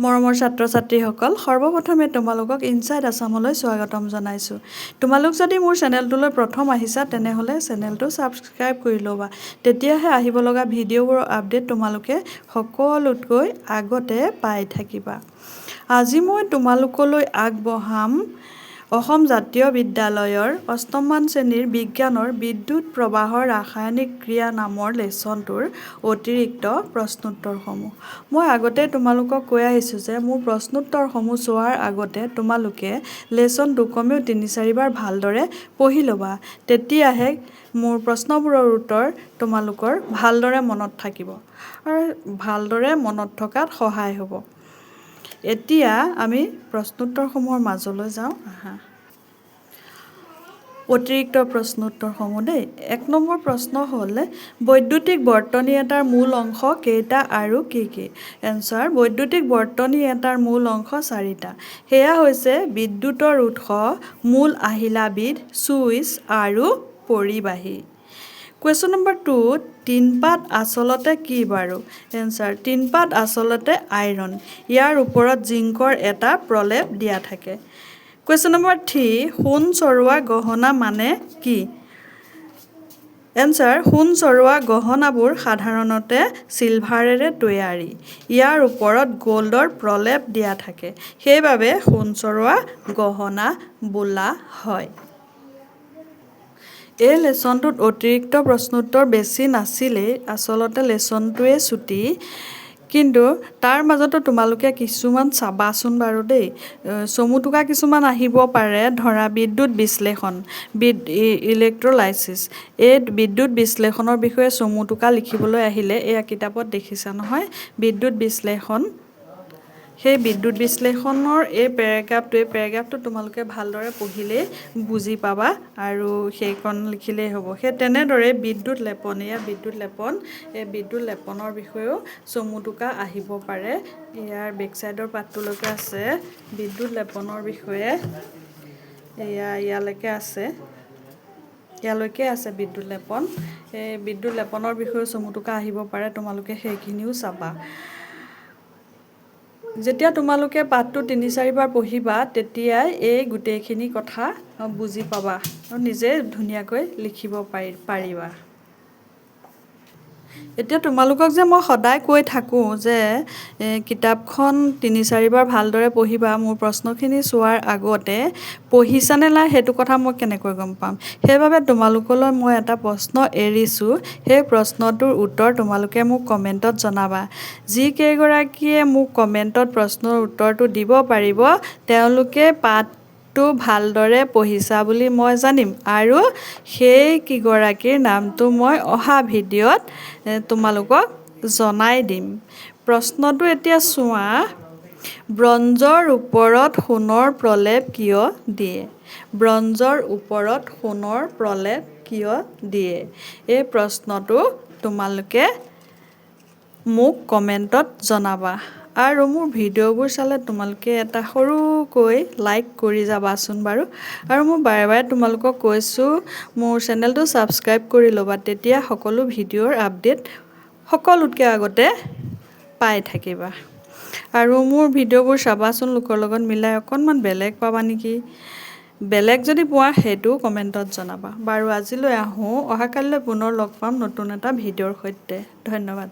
মৰমৰ ছাত্ৰ-ছাত্ৰীসকল সৰ্বপ্ৰথমে তোমালোকক ইনসাইড আসামলৈ স্বাগতম জনাইছোঁ। তোমালোক যদি মোৰ চেনেলটোলৈ প্ৰথম আহিছা তেনেহ'লে চেনেলটো ছাবস্ক্ৰাইব কৰি ল'বা। তেতিয়াহে আহিব লগা ভিডিঅ'বোৰৰ আপডেট তোমালোকে সকলোতকৈ আগতে পাই থাকিবা। আজি মই তোমালোকলৈ আগবঢ়াম অসম জাতীয় বিদ্যালয়ৰ অষ্টমমান শ্ৰেণীৰ বিজ্ঞানৰ বিদ্যুৎ প্ৰবাহৰ ৰাসায়নিক ক্ৰিয়া নামৰ লেচনটোৰ অতিৰিক্ত প্ৰশ্নোত্তৰসমূহ। মই আগতে তোমালোকক কৈ আহিছোঁ যে মোৰ প্ৰশ্নোত্তৰসমূহ চোৱাৰ আগতে তোমালোকে লেচনটো কমেও ৩-৪ বাৰ ভালদৰে পঢ়ি ল'বা। তেতিয়াহে মোৰ প্ৰশ্নবোৰৰ উত্তৰ তোমালোকৰ ভালদৰে মনত থাকিব আৰু ভালদৰে মনত থকাত সহায় হ'ব। এতিয়া আমি প্ৰশ্নোত্তৰসমূহৰ মাজলৈ যাওঁ আহা। অতিৰিক্ত প্ৰশ্নোত্তৰসমূহ দেই। ১ নম্বৰ প্ৰশ্ন হ'ল বৈদ্যুতিক বৰ্তনী এটাৰ মূল অংশ কেইটা আৰু কি কি? এনচাৰ: বৈদ্যুতিক বৰ্তনী এটাৰ মূল অংশ ৪টা। সেয়া হৈছে বিদ্যুতৰ উৎস, মূল আহিলাবিধ, ছুইচ আৰু পৰিবাহী। কুৱেশ্যন নম্বৰ 2: টিনপাত আচলতে কি বাৰু? এনচাৰ: টিনপাত আচলতে আইৰণ। ইয়াৰ ওপৰত জিংকৰ এটা প্ৰলেপ দিয়া থাকে। কুৱেশ্যন নম্বৰ 3: সোণ চৰোৱা গহনা মানে কি? এনচাৰ: সোণ চৰোৱা গহনাবোৰ সাধাৰণতে চিলভাৰেৰে তৈয়াৰী। ইয়াৰ ওপৰত গ'ল্ডৰ প্ৰলেপ দিয়া থাকে। সেইবাবে সোণ চৰোৱা গহনা বোলা হয়। এই লেচনটোত অতিৰিক্ত প্ৰশ্নোত্তৰ বেছি নাছিলেই, আচলতে লেচনটোৱে চুটি। কিন্তু তাৰ মাজতো তোমালোকে কিছুমান চাবাচোন বাৰু দেই। চমু টোকা কিছুমান আহিব পাৰে, ধৰা বিদ্যুৎ বিশ্লেষণ, ইলেক্ট্ৰলাইচিছ। এই বিদ্যুৎ বিশ্লেষণৰ বিষয়ে চমু টোকা লিখিবলৈ আহিলে এয়া কিতাপত দেখিছা নহয়, বিদ্যুৎ বিশ্লেষণ। সেই বিদ্যুৎ বিশ্লেষণৰ এই পেৰেগ্ৰাফটো তোমালোকে ভালদৰে পঢ়িলেই বুজি পাবা আৰু সেইকণ লিখিলেই হ'ব। সেই তেনেদৰে বিদ্যুৎ লেপন, এয়া বিদ্যুৎ লেপন, এই বিদ্যুৎ লেপনৰ বিষয়েও চমু টোকা আহিব পাৰে। ইয়াৰ বেকচাইডৰ পাঠটোলৈকে আছে বিদ্যুৎ লেপনৰ বিষয়ে। এয়া ইয়ালৈকে আছে বিদ্যুৎ লেপন। এই বিদ্যুৎ লেপনৰ বিষয়েও চমু টোকা আহিব পাৰে, তোমালোকে সেইখিনিও চাবা। যেতিয়া তোমালোকে পাঠটো ৩-৪ বাৰ পঢ়িবা তেতিয়াই এই গোটেইখিনি কথা বুজি পাবা আৰু নিজে ধুনীয়াকৈ লিখিব পাৰিবা। এতিয়া তোমালোকক যে মই সদায় কৈ থাকোঁ যে কিতাপখন ৩-৪ বাৰ ভালদৰে পঢ়িবা, মোৰ প্ৰশ্নখিনি চোৱাৰ আগতে পঢ়িছানে নাই সেইটো কথা মই কেনেকৈ গম পাম? সেইবাবে তোমালোকলৈ মই এটা প্ৰশ্ন এৰিছোঁ। সেই প্ৰশ্নটোৰ উত্তৰ তোমালোকে মোক কমেণ্টত জনাবা। যিকেইগৰাকীয়ে মোক কমেণ্টত প্ৰশ্নৰ উত্তৰটো দিব পাৰিব তেওঁলোকে পাঠটো ভালদৰে পঢ়িছা বুলি মই জানিম আৰু সেই কেইগৰাকীৰ নামটো মই অহা ভিডিঅ'ত তোমালোকক জনাই দিম। প্ৰশ্নটো এতিয়া চোৱা, ব্ৰঞ্জৰ ওপৰত সোণৰ প্ৰলেপ কিয় দিয়ে? ব্ৰঞ্জৰ ওপৰত সোণৰ প্ৰলেপ কিয় দিয়ে? এই প্ৰশ্নটো তোমালোকে মোক কমেণ্টত জনাবা আৰু মোৰ ভিডিঅ'বোৰ চালে তোমালোকে এটা সৰুকৈ লাইক কৰি যাবাচোন বাৰু। আৰু মই বাৰে বাৰে তোমালোকক কৈছোঁ মোৰ চেনেলটো ছাবস্ক্ৰাইব কৰি ল'বা, তেতিয়া সকলো ভিডিঅ'ৰ আপডেট সকলোতকৈ আগতে পাই থাকিবা। আৰু মোৰ ভিডিঅ'বোৰ চাবাচোন, লোকৰ লগত মিলাই অকণমান বেলেগ পাবা নেকি? বেলেগ যদি পোৱা সেইটোও কমেণ্টত জনাবা। বাৰু আজিলৈ আহোঁ, অহাকালিলৈ পুনৰ লগ পাম নতুন এটা ভিডিঅ'ৰ সৈতে। ধন্যবাদ।